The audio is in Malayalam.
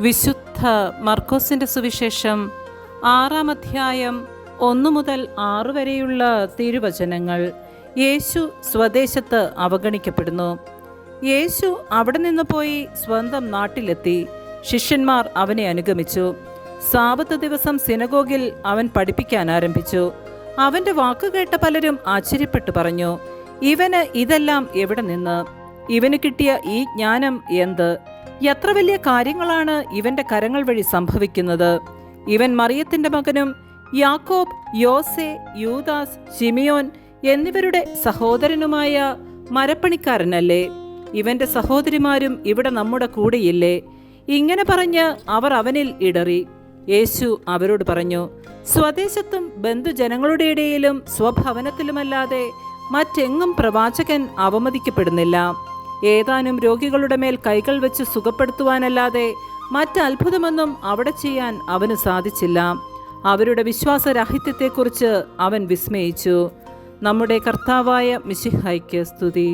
വിശുദ്ധ മർക്കോസിന്റെ സുവിശേഷം 6-ാം അധ്യായം 1 മുതൽ 6 വരെയുള്ള തിരുവചനങ്ങൾ. യേശു സ്വദേശത്ത് അവഗണിക്കപ്പെടുന്നു. യേശു അവിടെ നിന്ന് പോയി സ്വന്തം നാട്ടിലെത്തി. ശിഷ്യന്മാർ അവനെ അനുഗമിച്ചു. സാബത്ത് ദിവസം സിനഗോഗിൽ അവൻ പഠിപ്പിക്കാൻ ആരംഭിച്ചു. അവന്റെ വാക്കുകേട്ട പലരും ആശ്ചര്യപ്പെട്ടു പറഞ്ഞു, ഇവന് ഇതെല്ലാം എവിടെ നിന്ന്? ഇവന് കിട്ടിയ ഈ ജ്ഞാനം എന്ത്? എത്ര വലിയ കാര്യങ്ങളാണ് ഇവന്റെ കരങ്ങൾ വഴി സംഭവിക്കുന്നത്. ഇവൻ മറിയത്തിന്റെ മകനും യാക്കോബ്, യോസെ, യൂദാസ്, ശിമിയോൻ എന്നിവരുടെ സഹോദരനുമായ മരപ്പണിക്കാരനല്ലേ? ഇവന്റെ സഹോദരിമാരും ഇവിടെ നമ്മുടെ കൂടെയില്ലേ? ഇങ്ങനെ പറഞ്ഞ് അവർ അവനിൽ ഇടറി. യേശു അവരോട് പറഞ്ഞു, സ്വദേശത്തും ബന്ധുജനങ്ങളുടെ ഇടയിലും സ്വഭവനത്തിലുമല്ലാതെ മറ്റെങ്ങും പ്രവാചകൻ അവമതിക്കപ്പെടുന്നില്ല. ഏതാനും രോഗികളുടെ മേൽ കൈകൾ വെച്ച് സുഖപ്പെടുത്തുവാനല്ലാതെ മറ്റത്ഭുതമൊന്നും അവിടെ ചെയ്യാൻ അവന് സാധിച്ചില്ല. അവരുടെ വിശ്വാസരാഹിത്യത്തെക്കുറിച്ച് അവൻ വിസ്മയിച്ചു. നമ്മുടെ കർത്താവായ മിശിഹായ്ക്ക് സ്തുതി.